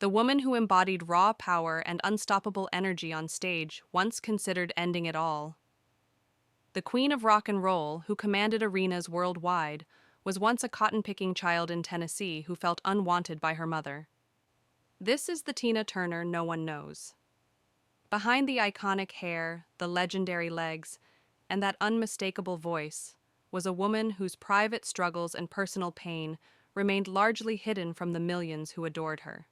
The woman who embodied raw power and unstoppable energy on stage once considered ending it all. The queen of rock and roll, who commanded arenas worldwide, was once a cotton-picking child in Tennessee who felt unwanted by her mother. This is the Tina Turner no one knows. Behind the iconic hair, the legendary legs, and that unmistakable voice was a woman whose private struggles and personal pain remained largely hidden from the millions who adored her.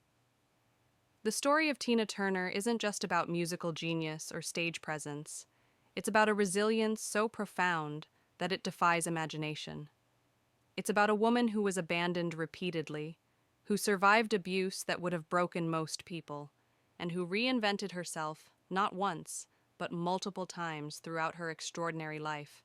The story of Tina Turner isn't just about musical genius or stage presence. It's about a resilience so profound that it defies imagination. It's about a woman who was abandoned repeatedly, who survived abuse that would have broken most people, and who reinvented herself not once, but multiple times throughout her extraordinary life.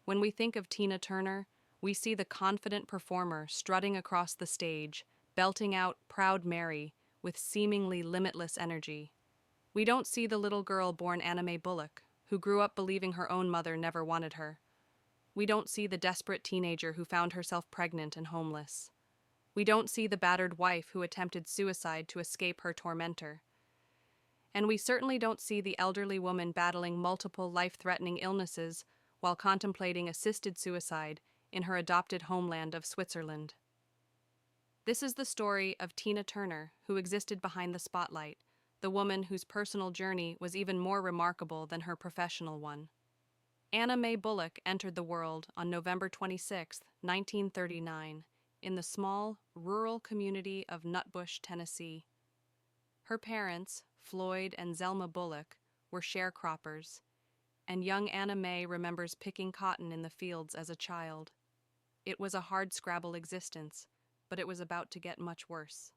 When we think of Tina Turner, we see the confident performer strutting across the stage, belting out Proud Mary with seemingly limitless energy. We don't see the little girl born Anna Mae Bullock, who grew up believing her own mother never wanted her. We don't see the desperate teenager who found herself pregnant and homeless. We don't see the battered wife who attempted suicide to escape her tormentor. And we certainly don't see the elderly woman battling multiple life-threatening illnesses while contemplating assisted suicide in her adopted homeland of Switzerland. This is the story of Tina Turner, who existed behind the spotlight, the woman whose personal journey was even more remarkable than her professional one. Anna Mae Bullock entered the world on November 26, 1939, in the small, rural community of Nutbush, Tennessee. Her parents, Floyd and Zelma Bullock, were sharecroppers, and young Anna Mae remembers picking cotton in the fields as a child. It was a hardscrabble existence, but it was about to get much worse.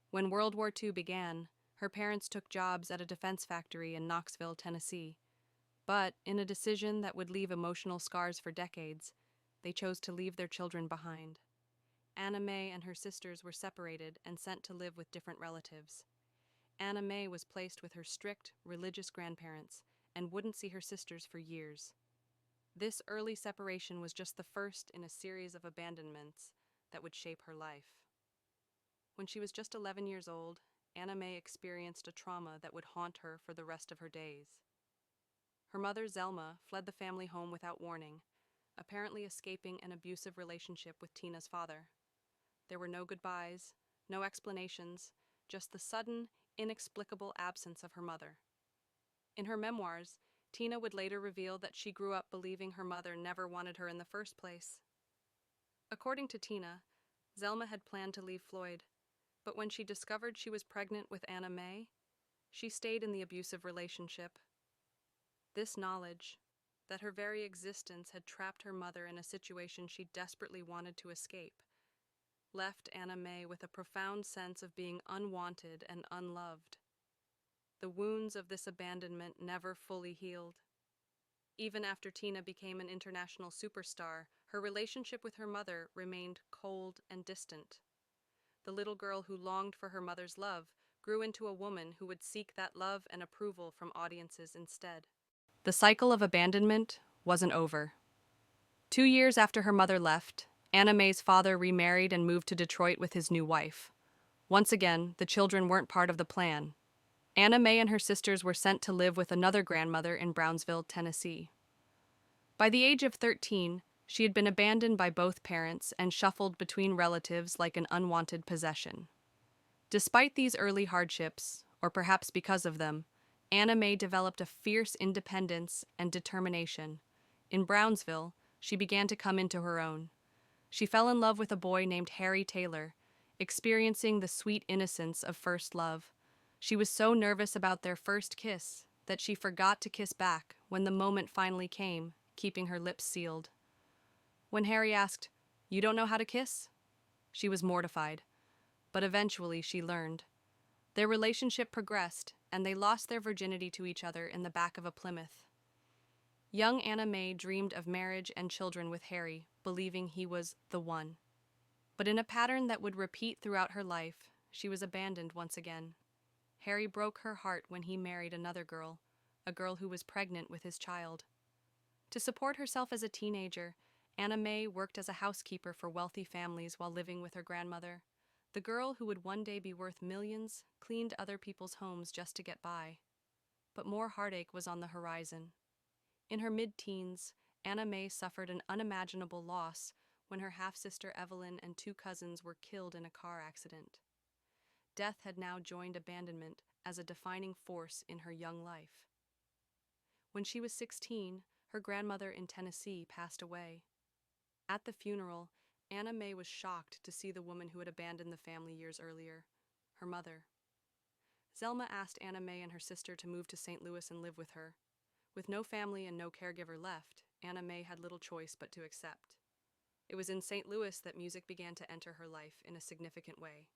When World War II began, her parents took jobs at a defense factory in Knoxville, Tennessee. But, in a decision that would leave emotional scars for decades, they chose to leave their children behind. Anna Mae and her sisters were separated and sent to live with different relatives. Anna Mae was placed with her strict, religious grandparents and wouldn't see her sisters for years. This early separation was just the first in a series of abandonments that would shape her life. When she was just 11 years old, Anna Mae experienced a trauma that would haunt her for the rest of her days. Her mother, Zelma, fled the family home without warning, apparently escaping an abusive relationship with Tina's father. There were no goodbyes, no explanations, just the sudden, inexplicable absence of her mother. In her memoirs, Tina would later reveal that she grew up believing her mother never wanted her in the first place. According to Tina, Zelma had planned to leave Floyd, but when she discovered she was pregnant with Anna Mae, she stayed in the abusive relationship. This knowledge, that her very existence had trapped her mother in a situation she desperately wanted to escape, left Anna Mae with a profound sense of being unwanted and unloved. The wounds of this abandonment never fully healed. Even after Tina became an international superstar, her relationship with her mother remained cold and distant. The little girl who longed for her mother's love grew into a woman who would seek that love and approval from audiences instead. The cycle of abandonment wasn't over. 2 years after her mother left, Anna Mae's father remarried and moved to Detroit with his new wife. Once again, the children weren't part of the plan. Anna Mae and her sisters were sent to live with another grandmother in Brownsville, Tennessee. By the age of 13, she had been abandoned by both parents and shuffled between relatives like an unwanted possession. Despite these early hardships, or perhaps because of them, Anna Mae developed a fierce independence and determination. In Brownsville, she began to come into her own. She fell in love with a boy named Harry Taylor, experiencing the sweet innocence of first love. She was so nervous about their first kiss that she forgot to kiss back when the moment finally came, keeping her lips sealed. When Harry asked, "You don't know how to kiss?" she was mortified, but eventually she learned. Their relationship progressed, and they lost their virginity to each other in the back of a Plymouth. Young Anna Mae dreamed of marriage and children with Harry, believing he was the one. But in a pattern that would repeat throughout her life, she was abandoned once again. Harry broke her heart when he married another girl, a girl who was pregnant with his child. To support herself as a teenager, Anna Mae worked as a housekeeper for wealthy families while living with her grandmother. The girl who would one day be worth millions cleaned other people's homes just to get by. But more heartache was on the horizon. In her mid-teens, Anna May suffered an unimaginable loss when her half-sister Evelyn and two cousins were killed in a car accident. Death had now joined abandonment as a defining force in her young life. When she was 16, her grandmother in Tennessee passed away. At the funeral, Anna May was shocked to see the woman who had abandoned the family years earlier, her mother. Zelma asked Anna May and her sister to move to St. Louis and live with her. With no family and no caregiver left, Anna May had little choice but to accept. It was in St. Louis that music began to enter her life in a significant way.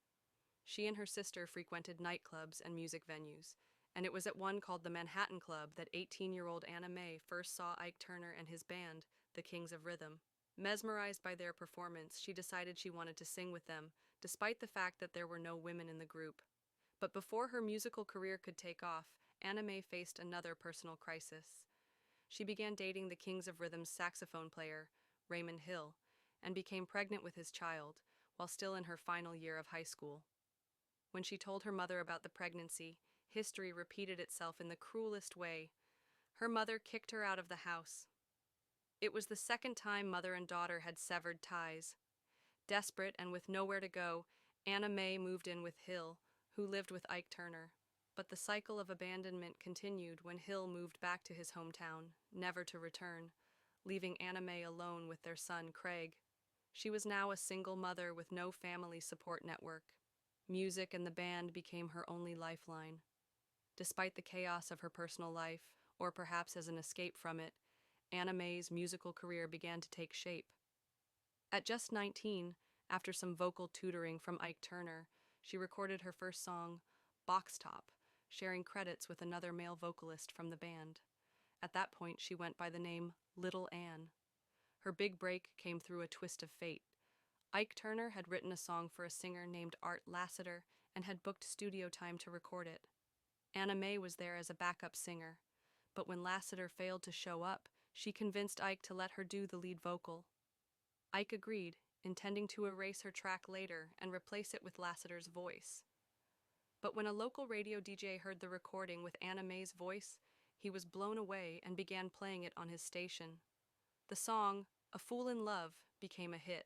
She and her sister frequented nightclubs and music venues, and it was at one called the Manhattan Club that 18-year-old Anna May first saw Ike Turner and his band, the Kings of Rhythm. Mesmerized by their performance, she decided she wanted to sing with them, despite the fact that there were no women in the group. But before her musical career could take off, Anna May faced another personal crisis. She began dating the Kings of Rhythm's saxophone player, Raymond Hill, and became pregnant with his child, while still in her final year of high school. When she told her mother about the pregnancy, history repeated itself in the cruelest way. Her mother kicked her out of the house. It was the second time mother and daughter had severed ties. Desperate and with nowhere to go, Anna May moved in with Hill, who lived with Ike Turner. But the cycle of abandonment continued when Hill moved back to his hometown, never to return, leaving Anna May alone with their son, Craig. She was now a single mother with no family support network. Music and the band became her only lifeline. Despite the chaos of her personal life, or perhaps as an escape from it, Anna May's musical career began to take shape. At just 19, after some vocal tutoring from Ike Turner, she recorded her first song, Box Top, sharing credits with another male vocalist from the band. At that point, she went by the name Little Ann. Her big break came through a twist of fate. Ike Turner had written a song for a singer named Art Lassiter and had booked studio time to record it. Anna May was there as a backup singer, but when Lassiter failed to show up, she convinced Ike to let her do the lead vocal. Ike agreed, intending to erase her track later and replace it with Lassiter's voice. But when a local radio DJ heard the recording with Anna May's voice, he was blown away and began playing it on his station. The song, A Fool in Love, became a hit,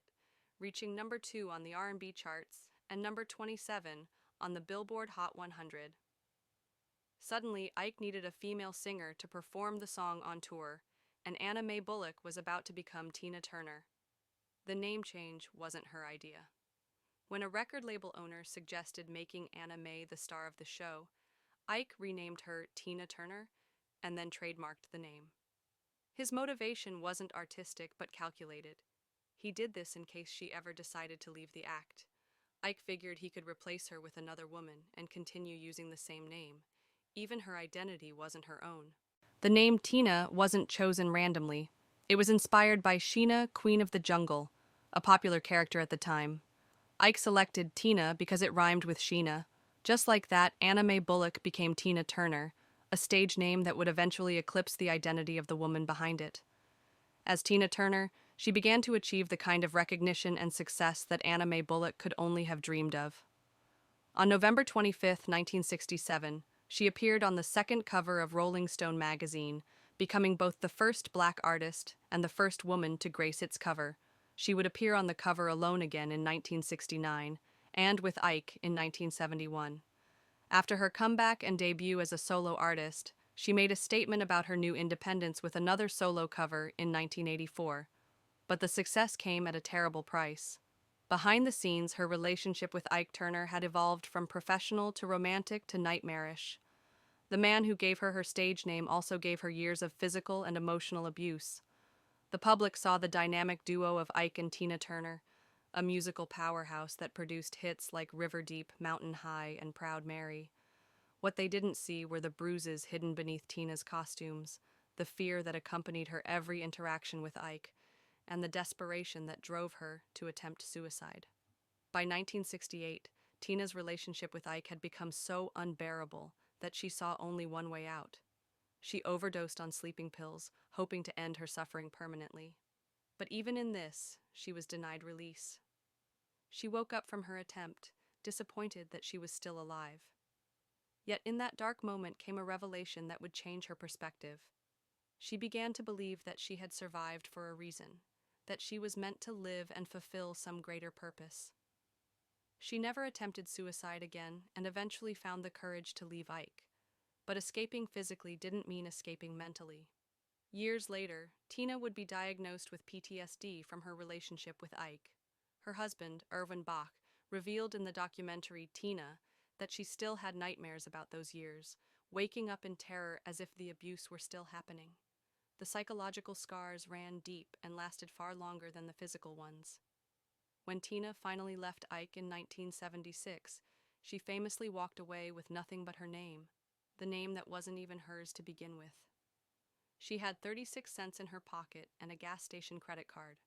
reaching number 2 on the R&B charts and number 27 on the Billboard Hot 100. Suddenly, Ike needed a female singer to perform the song on tour, and Anna May Bullock was about to become Tina Turner. The name change wasn't her idea. When a record label owner suggested making Anna May the star of the show, Ike renamed her Tina Turner and then trademarked the name. His motivation wasn't artistic but calculated. He did this in case she ever decided to leave the act. Ike figured he could replace her with another woman and continue using the same name. Even her identity wasn't her own. The name Tina wasn't chosen randomly. It was inspired by Sheena, Queen of the Jungle, a popular character at the time. Ike selected Tina because it rhymed with Sheena. Just like that, Anna May Bullock became Tina Turner, a stage name that would eventually eclipse the identity of the woman behind it. As Tina Turner, she began to achieve the kind of recognition and success that Anna May Bullock could only have dreamed of. On November 25, 1967, she appeared on the second cover of Rolling Stone magazine, becoming both the first black artist and the first woman to grace its cover. She would appear on the cover alone again in 1969, and with Ike in 1971. After her comeback and debut as a solo artist, she made a statement about her new independence with another solo cover in 1984. But the success came at a terrible price. Behind the scenes, her relationship with Ike Turner had evolved from professional to romantic to nightmarish. The man who gave her her stage name also gave her years of physical and emotional abuse. The public saw the dynamic duo of Ike and Tina Turner, a musical powerhouse that produced hits like River Deep, Mountain High, and Proud Mary. What they didn't see were the bruises hidden beneath Tina's costumes, the fear that accompanied her every interaction with Ike, and the desperation that drove her to attempt suicide. By 1968, Tina's relationship with Ike had become so unbearable that she saw only one way out. She overdosed on sleeping pills, hoping to end her suffering permanently. But even in this, she was denied release. She woke up from her attempt, disappointed that she was still alive. Yet in that dark moment came a revelation that would change her perspective. She began to believe that she had survived for a reason, that she was meant to live and fulfill some greater purpose. She never attempted suicide again and eventually found the courage to leave Ike. But escaping physically didn't mean escaping mentally. Years later, Tina would be diagnosed with PTSD from her relationship with Ike. Her husband, Erwin Bach, revealed in the documentary Tina that she still had nightmares about those years, waking up in terror as if the abuse were still happening. The psychological scars ran deep and lasted far longer than the physical ones. When Tina finally left Ike in 1976, she famously walked away with nothing but her name, the name that wasn't even hers to begin with. She had 36 cents in her pocket and a gas station credit card.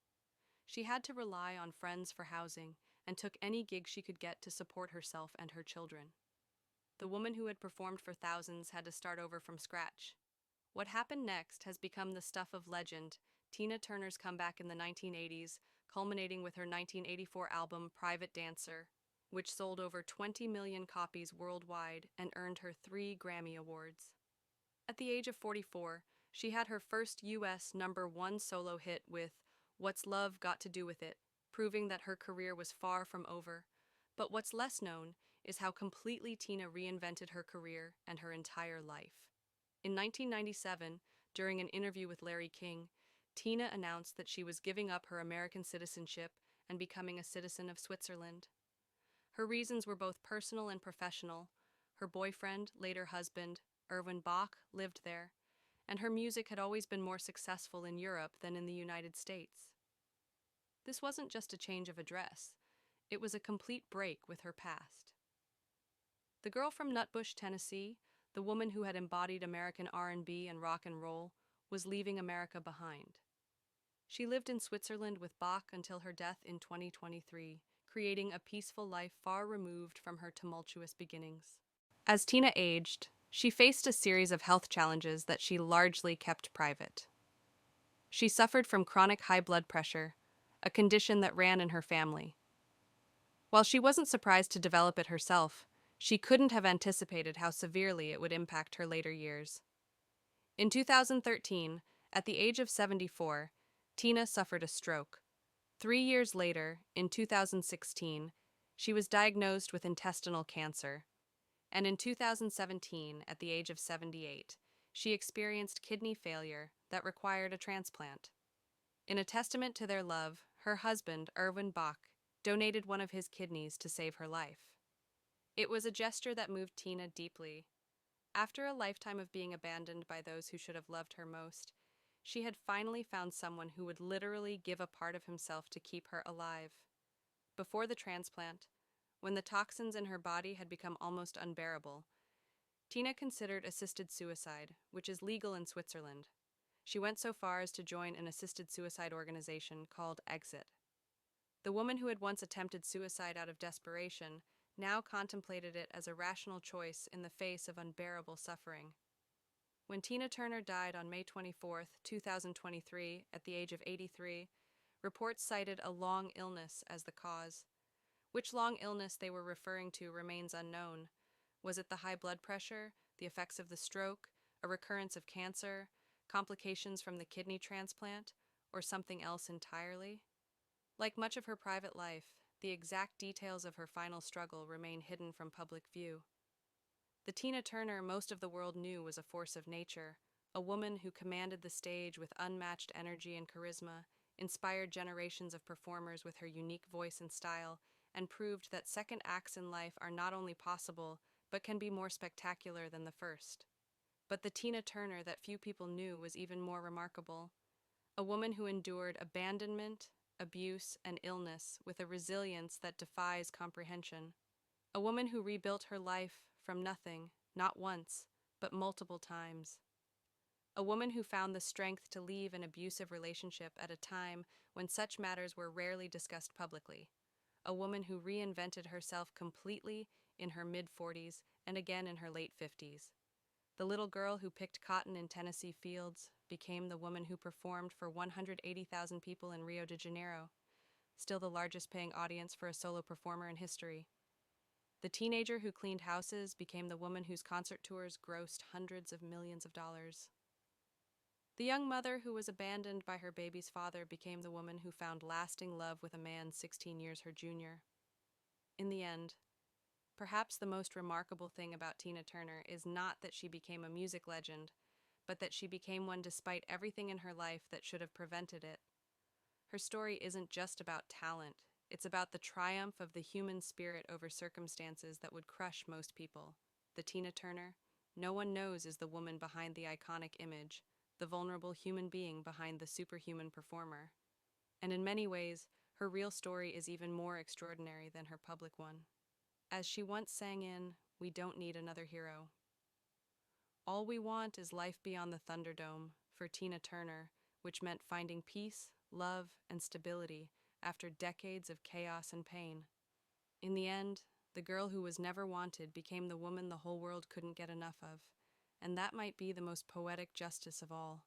She had to rely on friends for housing and took any gig she could get to support herself and her children. The woman who had performed for thousands had to start over from scratch. What happened next has become the stuff of legend. Tina Turner's comeback in the 1980s, culminating with her 1984 album Private Dancer, which sold over 20 million copies worldwide and earned her 3 Grammy Awards. At the age of 44, she had her first U.S. #1 solo hit with What's Love Got to Do with It, proving that her career was far from over. But what's less known is how completely Tina reinvented her career and her entire life. In 1997, during an interview with Larry King, Tina announced that she was giving up her American citizenship and becoming a citizen of Switzerland. Her reasons were both personal and professional. Her boyfriend, later husband, Erwin Bach, lived there, and her music had always been more successful in Europe than in the United States. This wasn't just a change of address, it was a complete break with her past. The girl from Nutbush, Tennessee, the woman who had embodied American R&B and rock and roll, was leaving America behind. She lived in Switzerland with Bach until her death in 2023, creating a peaceful life far removed from her tumultuous beginnings. As Tina aged, she faced a series of health challenges that she largely kept private. She suffered from chronic high blood pressure, a condition that ran in her family. While she wasn't surprised to develop it herself, she couldn't have anticipated how severely it would impact her later years. In 2013, at the age of 74, Tina suffered a stroke. 3 years later, in 2016, she was diagnosed with intestinal cancer. And in 2017, at the age of 78, she experienced kidney failure that required a transplant. In a testament to their love, her husband, Erwin Bach, donated one of his kidneys to save her life. It was a gesture that moved Tina deeply. After a lifetime of being abandoned by those who should have loved her most, she had finally found someone who would literally give a part of himself to keep her alive. Before the transplant, when the toxins in her body had become almost unbearable, Tina considered assisted suicide, which is legal in Switzerland. She went so far as to join an assisted suicide organization called Exit. The woman who had once attempted suicide out of desperation now contemplated it as a rational choice in the face of unbearable suffering. When Tina Turner died on May 24, 2023, at the age of 83, reports cited a long illness as the cause. Which long illness they were referring to remains unknown. Was it the high blood pressure, the effects of the stroke, a recurrence of cancer, complications from the kidney transplant, or something else entirely? Like much of her private life, the exact details of her final struggle remain hidden from public view. The Tina Turner most of the world knew was a force of nature, a woman who commanded the stage with unmatched energy and charisma, inspired generations of performers with her unique voice and style, and proved that second acts in life are not only possible, but can be more spectacular than the first. But the Tina Turner that few people knew was even more remarkable. A woman who endured abandonment, abuse, and illness with a resilience that defies comprehension. A woman who rebuilt her life from nothing, not once, but multiple times. A woman who found the strength to leave an abusive relationship at a time when such matters were rarely discussed publicly. A woman who reinvented herself completely in her mid-40s and again in her late 50s. The little girl who picked cotton in Tennessee fields became the woman who performed for 180,000 people in Rio de Janeiro, still the largest paying audience for a solo performer in history. The teenager who cleaned houses became the woman whose concert tours grossed hundreds of millions of dollars. The young mother who was abandoned by her baby's father became the woman who found lasting love with a man 16 years her junior. In the end, perhaps the most remarkable thing about Tina Turner is not that she became a music legend, but that she became one despite everything in her life that should have prevented it. Her story isn't just about talent, it's about the triumph of the human spirit over circumstances that would crush most people. The Tina Turner no one knows is the woman behind the iconic image, the vulnerable human being behind the superhuman performer. And in many ways, her real story is even more extraordinary than her public one. As she once sang in We Don't Need Another Hero, all we want is life beyond the Thunderdome for Tina Turner, which meant finding peace, love, and stability after decades of chaos and pain. In the end, the girl who was never wanted became the woman the whole world couldn't get enough of, and that might be the most poetic justice of all.